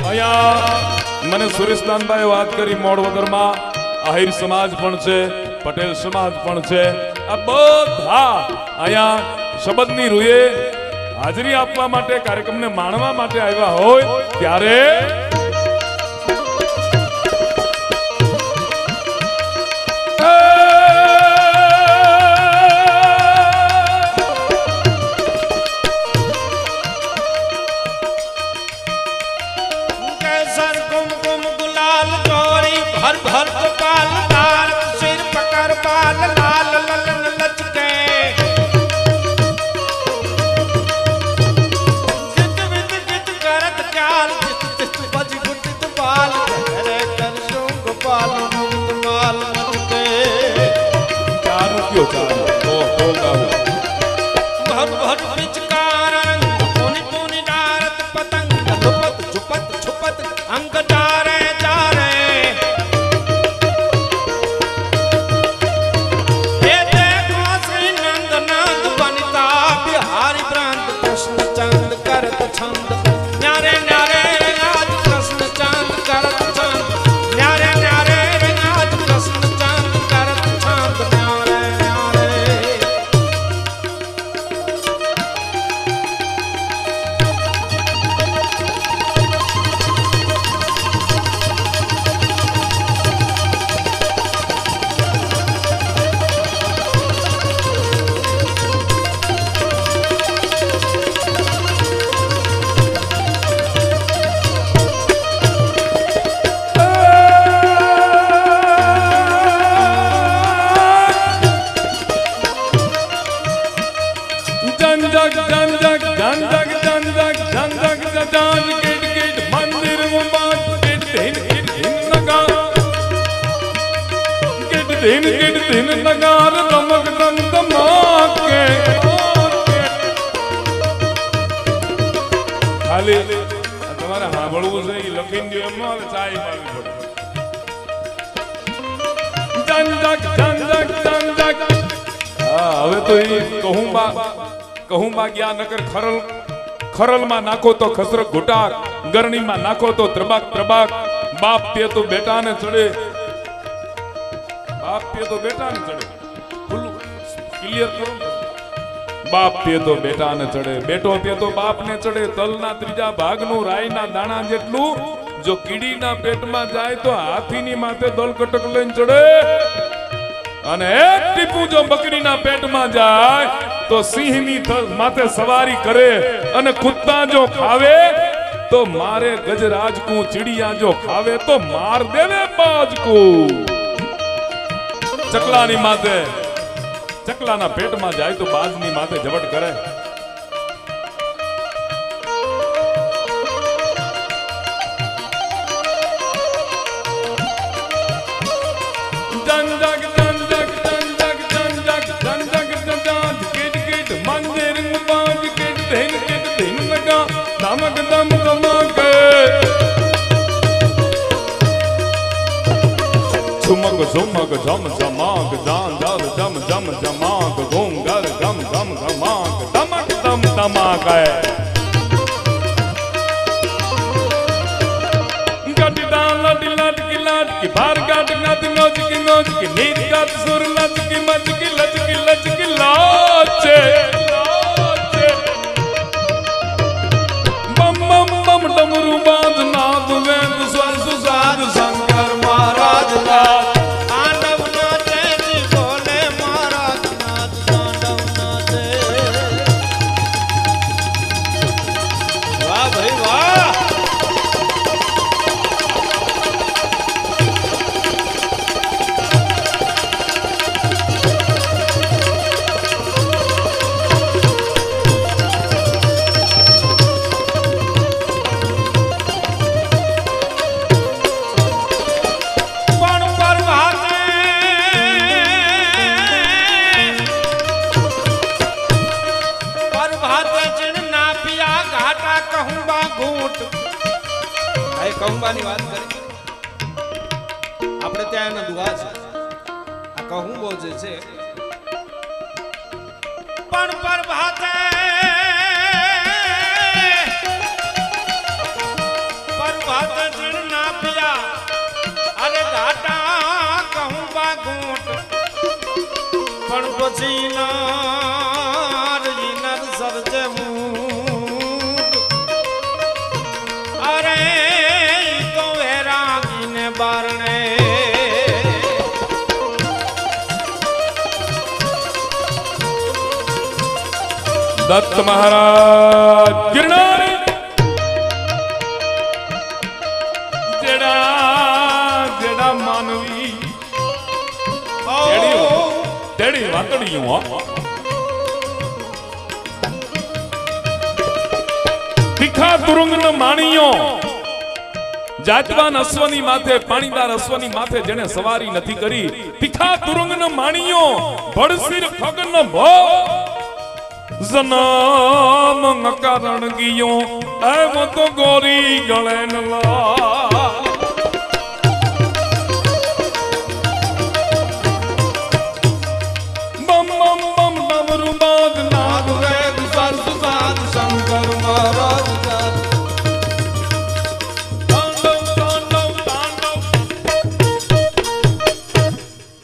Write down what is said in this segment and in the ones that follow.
અહીંયા મને સુરેશદાનભાઈ વાત કરી મોડવદરમાં આહિર સમાજ પણ છે, પટેલ સમાજ પણ છે, આ બધા અહીંયા શબ્દની રૂએ હાજરી આપવા માટે, કાર્યક્રમને માણવા માટે આવ્યા હોય ત્યારે भर कपाल लाल सिर पकड़ बाल लाल ललन लचके जित विद जित करत चाल जित बज गुट बाल रे कर सो गोपाल मुक्त माल मचके चारों क्यों चारों हो होगा भर भर पिचकार कोनी कोनी डारत पतंग लुपत छुपत छुपत अंग डारे छंद न्यारे न्यारे आज कृष्ण चांद करत छंद न्यारे न्यारे आज कृष्ण चांद करत छंद न्यारे न्यारे दिन दिन नगार दमक दम दमाके खाली તમારે સાંભળવું છે એ લખીને દો એમ ન ચાય પાવી પડે જંજક જંજક જંજક હા હવે તો એ કહું બા ગયા નકર ખરલ માં નાખો તો ખસરક ઘુટાક ગરણી માં નાખો તો ત્રબાક ત્રબાક બાપ પે તો બેટા ને ચડે बाप पे तो बेटा ने चढ़े क्लियर करो बाप पे तो बेटा ने चढ़े बेटो पे तो बाप ने चढ़े तलना त्रीजा भागनु रायना दाणा जेटलू जो कीડીના પેટમાં જાય તો હાથીની માથે દલ કટક લઈને ચડે અને એક ટીપુ જો બકરીના પેટમાં જાય તો સિંહની માથે સવારી કરે અને કુત્તા જો ખાવે તો મારે ગજરાજ को चिड़िया जो खावे तो मार देवे बाज को चकलानी माथे चकलाना पेट में जाए तो बाजनी माथे झपट करे जंजक जंजक जंजक जंजक जंजक जंजक किट किट मंदिर में बाज किट दिन लगा दमक दम दमक झुमक झुमक झम झमाक जान जाल जम जम जमाक घूम घर गम गम घमाक दमक दम दमाक गट डाल लट लट की भार गट गट नोच की नीत गट सुर लच की मच की लच की लाचे बम बम बम डमरू बाज नाद वेद स्वर सुसाद शंकर महाराज लाल कहूंबानी बात करी આપણે ત્યાં એનો દુઆ છે આ કહું બોજે છે પણ પર ભાતે પર भात ना पिया अरे घाटा कहूँ बागूट पण પછી નર સરજે મૂટ અરે ઈ તો વેરાગીને બારણે दत्त महाराज गिरनारी जेड़ा जेड़ा मानवी तेड़ी वातड़ी हूं तीखा तुरुंग न माणियो जाजवान अश्वनी माथे पाणीदार अश्वनी माथे जेने सवारी નથી કરી तीखा तुरुंग न माणियो भड़सिर खगन भो जनाम नकारण गियो ऐ वो तो गोरी गले नला बम बम बम डमरू बाज नाद वेद सर्व साध शंकर महाराज तांडव तांडव तांडव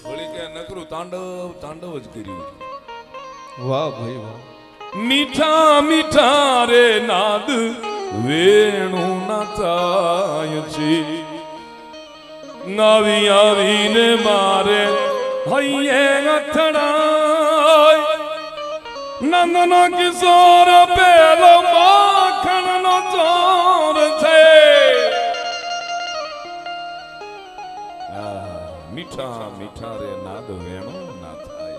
बोली के नकरू तांडव तांडव ज कर्યું વાહ ભાઈ વાહ मीठा मीठा रे नाद वेणु नाचाय छे नावी आवी ने मारे हइये अथड़ाय नंदन किशोर पेलो माखण नो चोर छे मीठा मीठा रे नाद वेणु नाचाय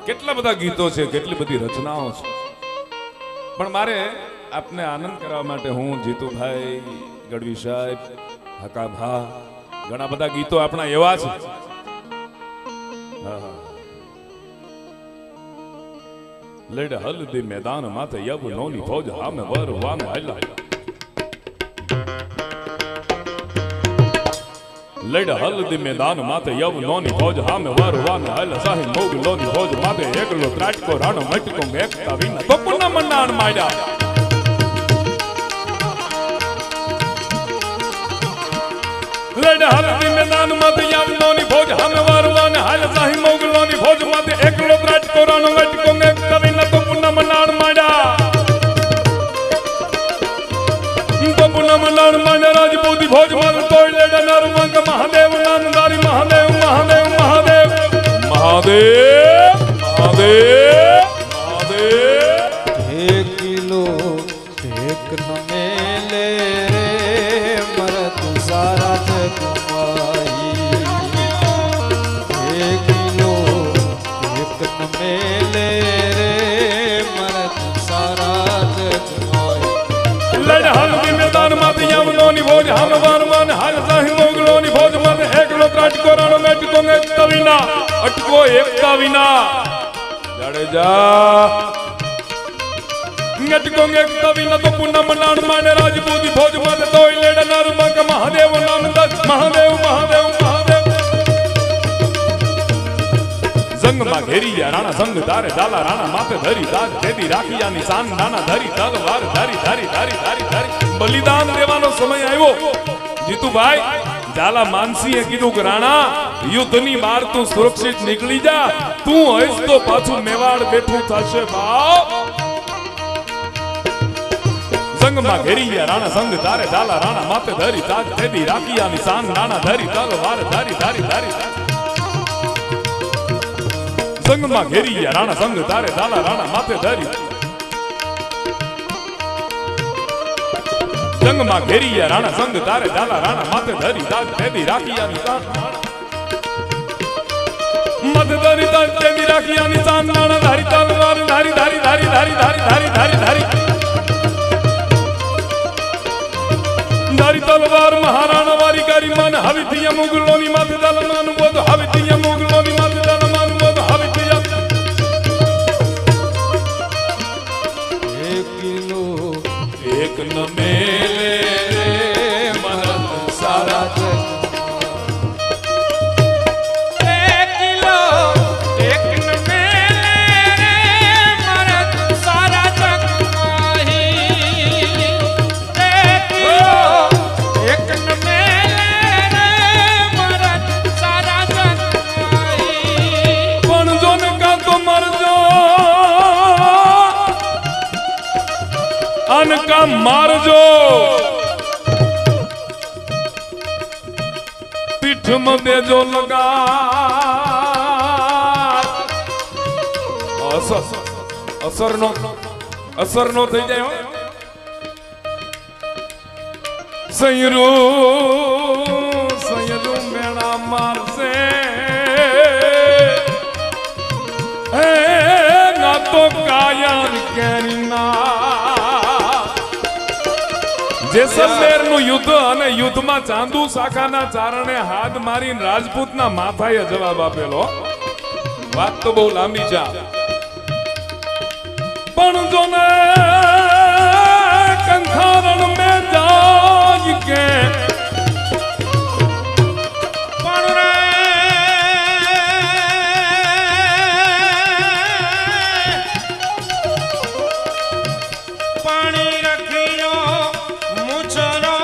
કેટલા બધા ગીતો છે કેટલી બધી રચનાઓ છે પણ મારે આપને આનંદ કરવા માટે હું જીતુભાઈ ગઢવી સાહેબ હકાભા ઘણા બધા ગીતો આપણા એવા છે લડ હલ્દી મેદાન માથે યવનોની ફૌજ હામે વર વાન હાલા लड़ हल्दी मैदान माते यवनोनी फौज हामे वरवान हल साहिब मोगलोनी फौज माते एकलो त्राटको राणो मटको मेकता विना तो पुन्ना मन्नान माया लड़ हल्दी मैदान माते यवनोनी फौज हामे वरवान हल साहिब मोगलोनी फौज माते एकलो त्राटको राणो मटको मेकता विना तो पुन्ना मन्नान माया नमनान माने राजपूती भोज मन तोड़ लेडा नरमंग महादेव नामदारी महादेव महादेव महादेव महादेव महादेव महादेव एक किलो एक न मेले रे मरत सारा जग माई एक किलो एक न मेले रे मरत सारा जग माई लड़ हल्दी मैदान माते यवनोनी फौज हम वरवान हल साहिब मोगलोनी फौज माते एकलो त्राटको राणो मेटको एकता विना अटको एकता विना जडेजा मेटको एकता विना तो पुन्ना मनान माने राजपूती फौज माते तोय लेडा नरमंग महादेव नामदार महादेव महादेव महादेव संग मा घेरिया राणा संग तारे जाला राणा माथे धरी दाग देदी राखिया निशान नाना धरी तलवार धरी धरी धरी धरी धरी बलिदान देवानो समय आयो जीतूभाई जाला मानसीए कीधुं के राणा युद्धनी बार तू सुरक्षित निकली जा तू होइस तो पाछू मेवाड़ बेठू थशे बाप संग मा घेरिया राणा संग तारे जाला राणा माथे धरी दाग देदी राखिया निशान नाना धरी तलवार धरी धरी धरी संग मा घेरिया राणा संग तारे जाला राणा माथे धरी संग मा घेरिया राणा संग तारे जाला राणा माथे धरी दाग देदी राखिया निशान मत धरी दाग देदी राखिया निशान नाना धारी तलवार धारी धारी धारी धारी धारी धारी धारी धारी धारी तलवार महाराणा वारी गारी मन हवितिया मुगलोनी माथे दल मान बोध हवितिया मुगलोनी माथे दल मान बोध हवितिया एक किलो एक न मेले रे मरद सारा जग एक किलो एक न मेले रे मरद सारा जग माही मारजो पीठ में देजो लगा असर नो થઈ જાય સયરુ મેણા મારશે હે ના તો કાયર કેરીના જેસલમેર નું યુદ્ધ અને યુદ્ધમાં ચાંદુ શાખાના ચારણે હાથ મારીને રાજપૂતના માથાએ જવાબ આપેલો વાત તો બહુ લાંબી છે પણ જોને કંથારણ મે જાજ કે પણ રે પાણી રખીયો મુછરો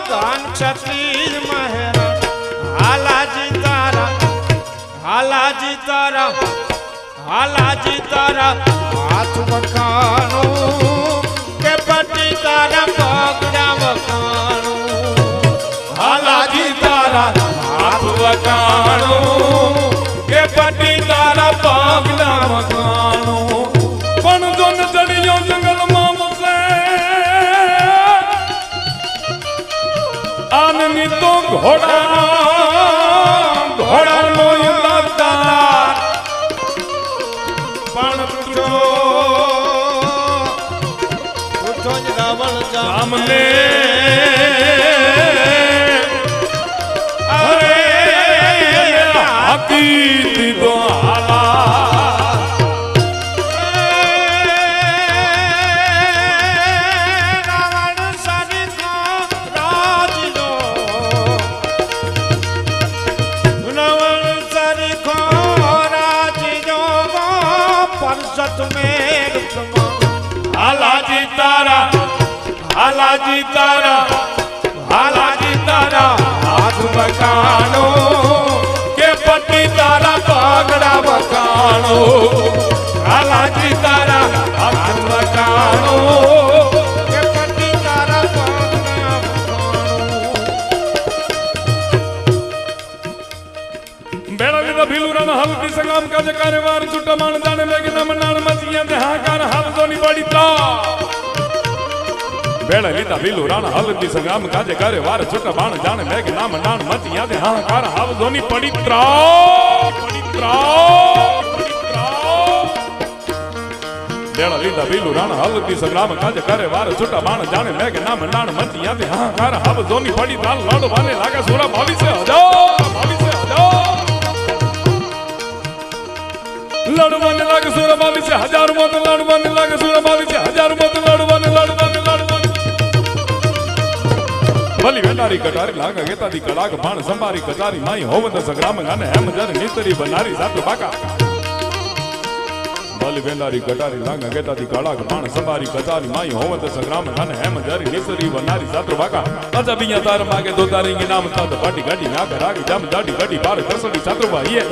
દાન છત્રી મહેરા હાલાજી તારા હાથ વખાણું કે પતિ તારા પગડા વખાણું હાલાજી તારા હાથ વખાણું કે પતિ તારા પગલા વખાણું પણ જોન ચડ્યો જંગલમાં મસે આનની તો ઘોડાનો યદાર પણ ઉઠો જ રાવણ સામને હાકી દીધો હાલા રાવણ સરિખો રાજનો રાવણ સરિખો રાજનો પરસત મેર હાલાજી તારા હાથ વખાણો કે પતિ તારા પગડા વખાણો હાલાજી તારા હાથ વખાણો કે પતિ તારા પગના બેડા લીધા ભીલુરાના હલતી સંગામ કાજે કાર્યવાર છૂટા માણ જાણે મેઘના મનાણ મચિયા તે હાકાર હાલતોની પડી ત્રા બેડા લીધા ભીલુરાના હલતી સંગામ કાજે કાર્યવાર છૂટા માણ જાણે મેઘના મનાણ મચિયા તે હાકાર હાલતોની પડી ત્રા બેડા લીધા ભીલુરાના હલતી સંગામ કાજે કાર્યવાર છૂટા માણ જાણે મેઘના મનાણ મચિયા તે હાકાર હાલતોની પડી ત્રા લડવાને લાગે સુરા 22,000 લડવાને લાગે સુરા 22,000 મોત લડવાને લાગે સુરા 22,000 મોત લડવાને ભલી વેલારી કટારી લાગે ગેતાદી કડાક બાણ સંભારી કટારી માઈ હોવત સંગ્રામ ગાને હેમ જર નીતરી બનારી સાત બાકા ભલી વેલારી કટારી લાગે ગેતાદી કડાક બાણ સંભારી કટારી માઈ હોવત સંગ્રામ ગાને હેમ જર નીતરી બનારી સાત બાકા અજા બિયા તાર માગે દો તારી નામ તાત પાટી ગાડી નાગ રાગી જામ જાડી ગાડી બાર કસડી સાતરવા યે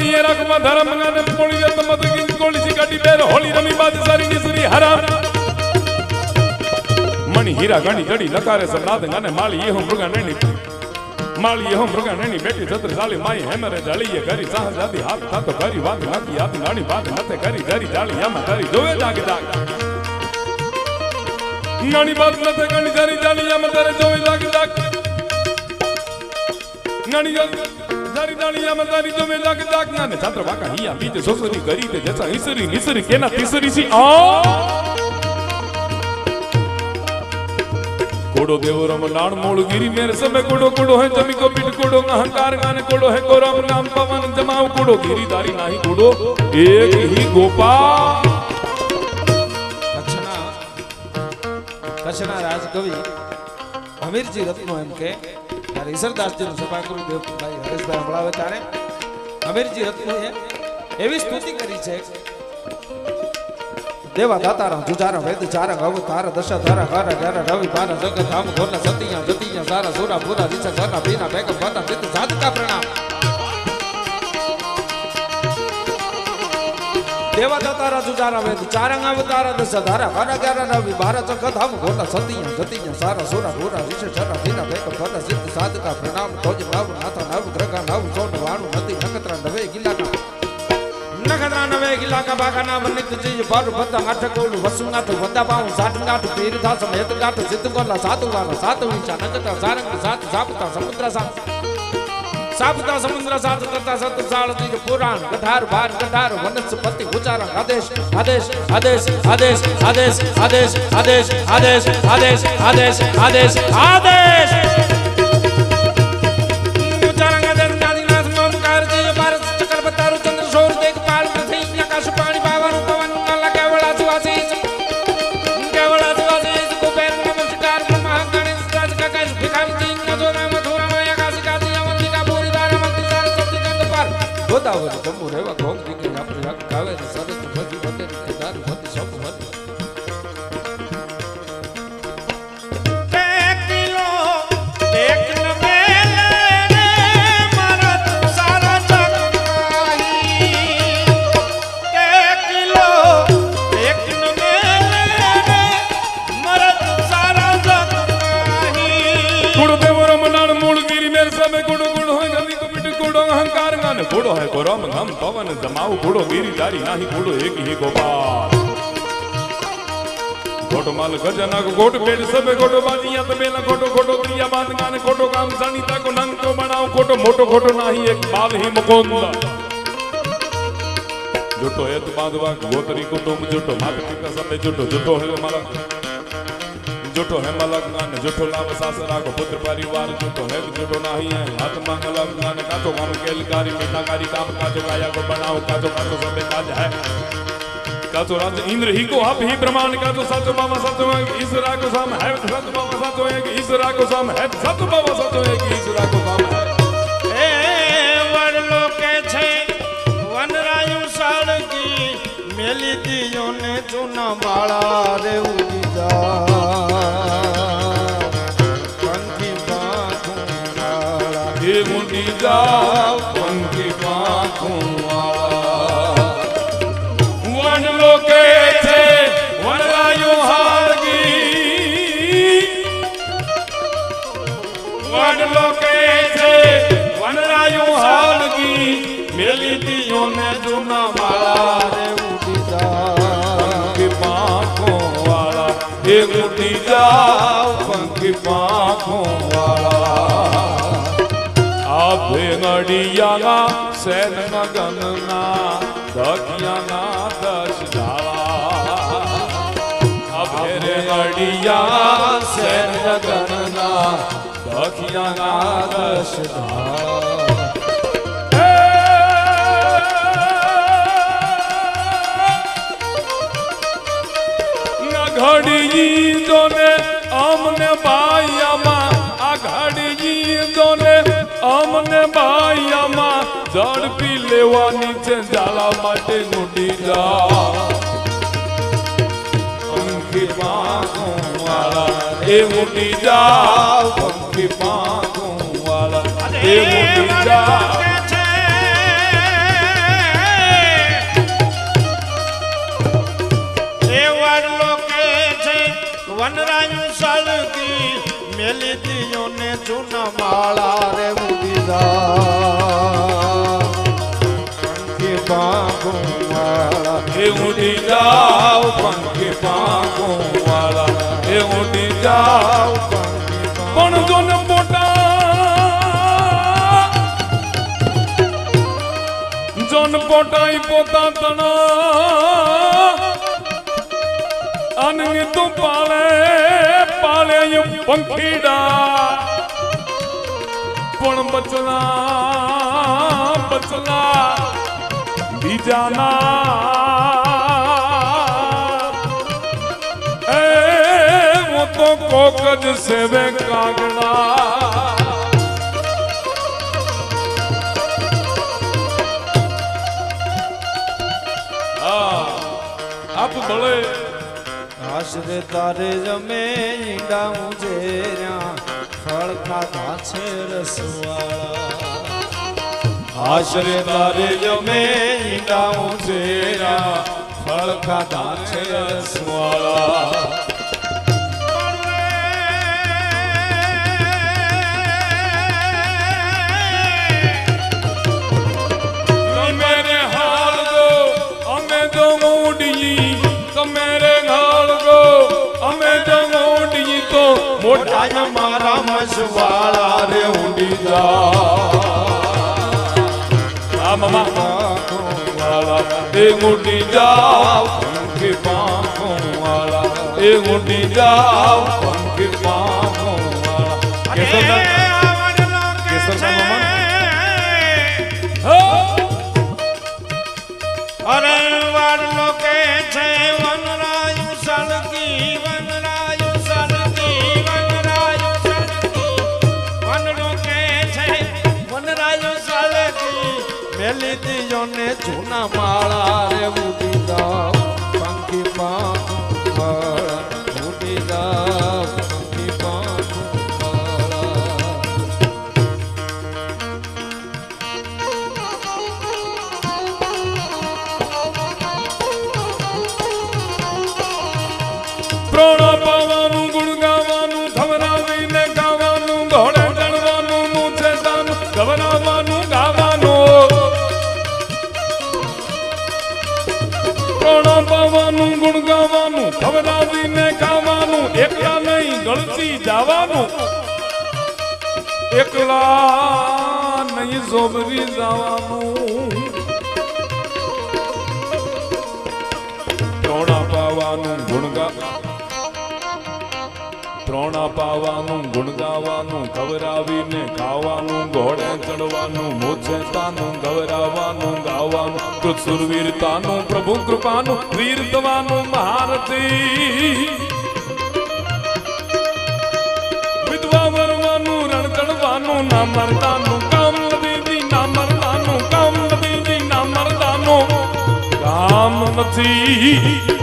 ये रखमा धर्म गाने पोड़ी जत मत की कोली सी गाड़ी बेर होली रमी बाज सारी निसरी हराम मणि हीरा गानी जड़ी नकारे सम्राट गाने माली ये हम मृगा नैनी बेटी छत्र साली माई हेमरे जाली ये घरी साहजादी हाथ था तो घरी बात नाती हाथ गानी बात नते घरी घरी जाली यामा घरी जोवे जागे नानी बात नते गानी घरी जाली यामा तेरे जोवे जागे नानी जारी दालिया मदारी जो में लाग दागना ने छात्र वाका हिया बीते सोसरी गरी ते जैसा हिसरी निसरी केना तिसरी सी आ कोडो देवरम नाण मोड़ गिरी मेरे समय कोडो कोडो है जमी को पीठ कोडो अहंकार गाने कोडो है कोरम नाम पवन जमाव कोडो गिरी दारी नाही कोडो एक ही गोपाल कच्छना राजकवि अमीरजी रत्नो एम के ईश्वरदासजी सभागृह भाई हरेशभाई हंभळावे त्यारे अमीरजी रत्नोए एवी स्तुति करी छे देवा दातारा जुजारा वेद चारा अवतार दशा धारा हारा गारा रवि बारा जगत धाम घोरना सतिया जतिया सारा सोरा पूरा दिशा घरना बीना बेगम बता चित साधका प्रणाम देवा दतारा जुजारा वेद चारंग अवतारा दस धारा हरा ग्यारा रवि बारह चखत हम घोटा सतिया जतिया सारा सोरा घोरा ऋष छरा दीना भेक फट सिद्ध साधका प्रणाम तोज नव नाथा नव ग्रह नव सोन वाणु नदी नक्षत्र नवे गिला का नखत्रा नवे गिला का बागा नाम नित जी बार बता आठ कोल वसुनाथ वदा पाऊ साठ गाठ पीर दास मेत गाठ सिद्ध गोला सातु वाला सातु विचा नक्षत्र सारंग सात सापता समुद्र सात सापता समुद्र सात करता सत साल तीज पुराण कठार बार कठार वनस्पति उच्चारण आदेश आदेश आदेश आदेश आदेश आदेश आदेश आदेश आदेश आदेश आदेश आदेश उच्चारण आदेश आदिनाथ ममकार जी भारत चक्र बतारु चंद्र सौर देख पाल पृथ्वी आकाश पानी पावन पवन काला केवला सुवासीस कुबेर नमस्कार ब्रह्मा गणेश राज का कैश भिखारी जी मधुरा मधुरा माया काशी काशी गोदावरी जम्मू रेवा घोग दिखे अपने हक कावेरी सरस भजी बंदे केदार भती सब भती किलो एक न मेले मरत सारा जग नाही किलो एक न मेले मरत सारा जग नाही गुरुदेव रमनान मूलगिरी मेरे समय गुरु गुरु होय गली गुड़ो अहंकार गान गुड़ो है को रम गम पवन जमाऊ गुड़ो गिरिधारी नाही गुड़ो एक ही गोपाल गोटो माल गजना को गोट पेड़ सबे गोटो बाजिया तो बेला गोटो गोटो क्रिया बात गाने गोटो काम सनीता को नंग को बनाओ गोटो मोटो गोटो नाही एक बाल ही मुकुंद जोटो है तो बांधवा गोतरी कुटुंब जोटो माता पिता सबे जोटो जोटो है माला जोटो है मलक गान जोटो लाभ सासरा को पुत्र परिवार जोटो है जोटो नहीं है हाथ मंगलक गान कातो काम केलकारी मीठाकारी काम कातो काया को बनाओ कातो कातो सबे काज है कातो राज इंद्र ही को आप ही ब्रह्मांड कातो सत बाबा सत है ईश्वरा को साम है सत बाबा सत है कि ईश्वरा को साम है सत बाबा सत है कि ईश्वरा को साम है ए वडलो के छे वनरायु साल की मेली दियो ने चुना बाळा रे उदीजा मुंडी जाओ पंखी पाखों वाला वन लोके थे वन रायु हारगी वन लोके थे वन रायु हारगी मेली दियों ने चुना माला रे उड़ी जाओ पंखी पाखों वाला ये उड़ी जाओ पंखी पाखों वाला भेंगड़िया सैन गगना दखियाना दश झाला भेंगड़िया सैन गगना दखियाना दश घड़ी दोने आमने बायामा आ घड़ी दोने आमने बायामा जड़ पी लेवा नीचे जाला माटे गुडी जा पंखी पाखों वाला ए गुडी जा पंखी पाखों वाला ए गुडी जा वनरायु साल की मेली दियो ने चुना माला रे उड़ीदा पंखी पाखों वाला ए उड़ी जाओ पंखी पाखों वाला ए उड़ी जाओ पण जोन पोटा जोन पोटाई पोता तना अनंग तू पाले पाले यू पंखीड़ा पण बचला बचला बीजाना वो तो कोकज से वे कागड़ा आप बड़े आश्रे तारे जमे ईंडा उजेरा फल खाधा छे रसवाला આશરે તારે જમે ઈડાઉ ચેરા ફળ ખાધા છે રસવાળા મોટા મારા મસવાળા રે ઉડી જા મામા એ ઉડી જાવ પંખી પાંખો વાળા એ ઉડી જાવ પંખી પાંખો વાળા કેસર મામા અરે વાળલો કે છે વનરાયુ સળકી વનરાયુ સળકી વનરાયુ સળકી વનરો કે છે વનરાયુ સળકી મેલી દીયો ને જૂના માળા રે ઉડી જાવ પંખી પાંખો ઉડી જાવ પંખી પાંખો પ્રોણો પાવાનું ગુણ ગાવાનું ધવરાવીને ગાવાનું ઘોડે ચડવાનું મૂછે તાનું ગવરાવાનું ગાવાનું પ્રોણો પાવાનું ગુણ ગાવાનું ધવરાવીને ગાવાનું એકલા નહીં ગળતી જવાનું એકલા નહીં ઝોબરી જવાનું પ્રોણા પાવાનું ગુણ ત્રોણા પાવાનું ગુણ ગાવાનું ખવરાવીને ખાવાનું ઘોડે ચડવાનું મોછેતાનું ગવરાવાનું ગાવાનું કૃત સુરવીરતાનું પ્રભુ કૃપાનું વીર થવાનું મહારથી વિધવા મરવાનું રણ ચડવાનું ના મરદાનું કામ નથી ના મરદાનું કામ નથી ના મરદાનું કામ નથી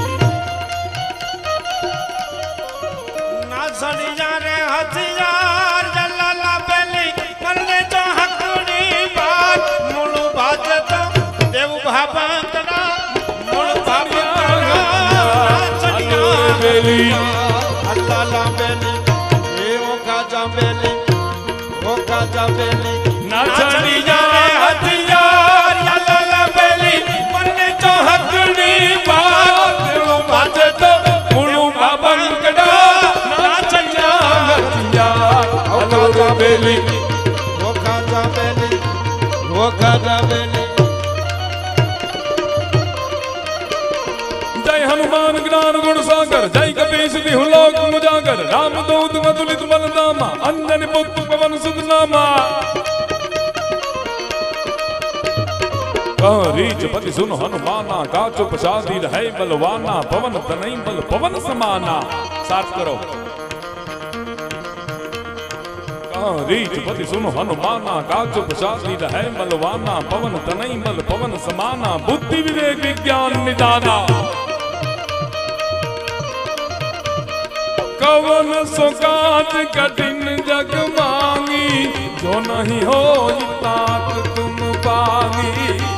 હથિયાર જલાલા બેલી મરને તો હકડી બાત મૂળ ભાજત દેવ ભાબંતના મૂળ ભાબંતના બેલી જલાલા બેલી એ ઓકા બેલી નાચડી જારે હથિયાર જલાલા બેલી મરને તો હકડી બાત દેવ ભાજત મૂળ ભાબંતના બેલી જય હનુમાન જ્ઞાન ગુણ સાગર જય કપીશ વિહુ લોક મુજાગર રામ દૂત મધુલિત બલદામા અંજન પુત્ર પવન સુત નામા રીચ પતિ સુન હનુમાના કાચો પ્રસાદી રહે બલવાના પવન તનઈ બલ પવન સમાના સાથ કરો રીચ પતિ સુન હનુમાના કાચો પ્રસાદી રહે બલવાના પવન તનઈ બલ પવન સમાના બુદ્ધિ વિવેક વિज्ञान નિદાના कवन सुकात कठिन जग मांगी जो नहीं हो तात तुम पागी